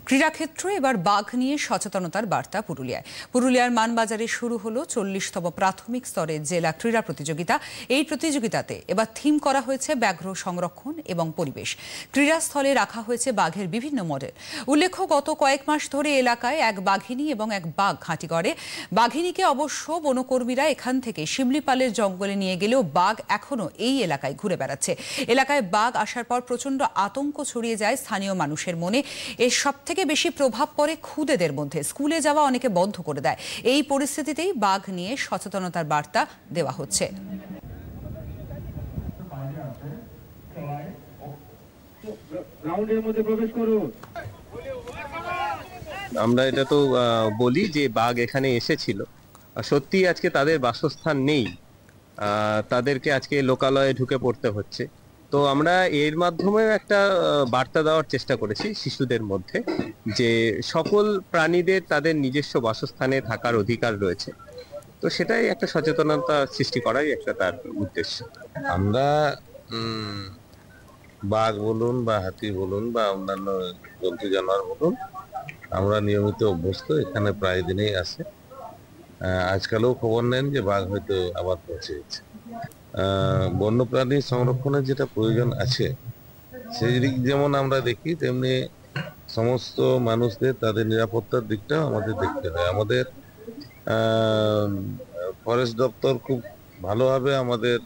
ক্রীড়াক্ষেত্রে এবার বাঘ নিয়ে সচেতনতার বার্তা পুরুলিয়ার মানবাজারে শুরু হলো 40তম প্রাথমিক স্তরের জেলা ক্রীড়া প্রতিযোগিতা। এই প্রতিযোগিতাতে এবার থিম করা হয়েছে ব্যাঘ্র সংরক্ষণ এবং পরিবেশ। ক্রীড়াস্থলে রাখা হয়েছে বাঘের বিভিন্ন মডেল। উল্লেখ্য, গত কয়েক মাস ধরে এলাকায় এক বাঘিনী এবং এক বাঘ ঘাঁটি করে। বাঘিনীকে অবশ্য বনকর্মীরা এখান থেকে শিমলিপালের জঙ্গলে নিয়ে গেলেও বাঘ এখনো এই এলাকায় ঘুরে বেড়াচ্ছে। এলাকায় বাঘ আসার পর প্রচন্ড আতঙ্ক ছড়িয়ে যায় স্থানীয় মানুষের মনে। এর সবথেকে বেশি প্রভাব পড়ে খুদেদের মধ্যে। স্কুলে যাওয়া অনেকে বন্ধ করে দেয়। এই পরিস্থিতিতেই বাঘ নিয়ে সচেতনতার বার্তা দেওয়া হচ্ছে। আমরা এটা তো বলি যে বাঘ এখানে এসেছিল, সত্যি আজকে তাদের বাসস্থান নেই, তাদেরকে আজকে লোকালয়ে ঢুকে পড়তে হচ্ছে। তো আমরা এর মাধ্যমে একটা বার্তা দেওয়ার চেষ্টা করেছি শিশুদের মধ্যে যে সকল প্রাণীদের তাদের নিজস্ব বাসস্থানে থাকার অধিকার রয়েছে। তো সেটাই একটা সচেতনতা সৃষ্টি করাই একটা তার উদ্দেশ্য। আমরা বাঘ বলুন বা হাতি বলুন বা অন্যান্য জন্তু জানোয়ার বলুন, আমরা নিয়মিত অভ্যস্ত, এখানে প্রায় দিনেই আসে। আজকালও খবর নেন যে বাঘ হয়তো আবার পৌঁছে গেছে। বন্যপ্রাণী সংরক্ষণের যেটা প্রয়োজন আছে সেই দিক যেমন আমরা দেখি, তেমনি সমস্ত মানুষদের তাদের নিরাপত্তার দিকটাও আমাদের দেখতে হয়। আমাদের ফরেস্ট দপ্তর খুব ভালোভাবে আমাদের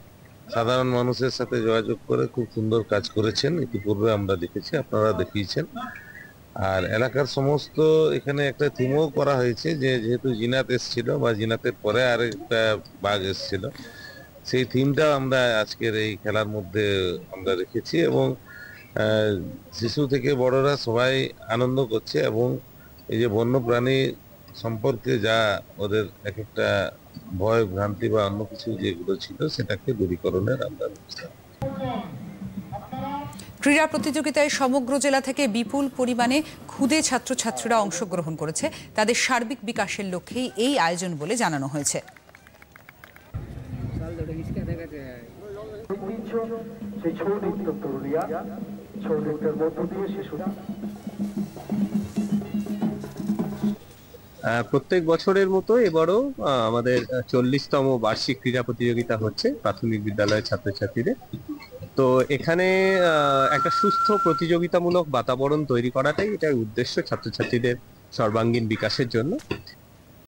সাধারণ মানুষের সাথে যোগাযোগ করে খুব সুন্দর কাজ করেছেন। ইতিপূর্বে আমরা দেখেছি, আপনারা দেখিয়েছেন। আর এলাকার সমস্ত এখানে একটা থিমও করা হয়েছে যে যেহেতু জিনাত এসছিল বা জিনাতের পরে আরেকটা বাঘ এসছিল, সেই থিমটা আমরা আজকের এই খেলার মধ্যে আমরা রেখেছি এবং শিশু থেকে বড়রা সবাই আনন্দ করছে। এবং এই যে বন্যপ্রাণী সম্পর্কে যা ওদের এক একটা ভয় ভ্রান্তি বা অন্য কিছু যেগুলো ছিল সেটাকে দূরীকরণের আমরা ব্যবস্থা। ক্রীড়া প্রতিযোগিতায় সমগ্র জেলা থেকে বিপুল পরিমাণে ক্ষুদে ছাত্রছাত্রীরা অংশগ্রহণ করেছে। তাদের সার্বিক বিকাশের লক্ষ্যেই এই আয়োজন বলে জানানো হয়েছে। প্রত্যেক বছরের মতো এবারও আমাদের 40তম বার্ষিক ক্রীড়া প্রতিযোগিতা হচ্ছে প্রাথমিক বিদ্যালয়ের ছাত্রছাত্রীদের। তো এখানে একটা সুস্থ প্রতিযোগিতামূলক বাতাবরণ তৈরি করাটাই এটার উদ্দেশ্য, ছাত্রছাত্রীদের সর্বাঙ্গীন বিকাশের জন্য।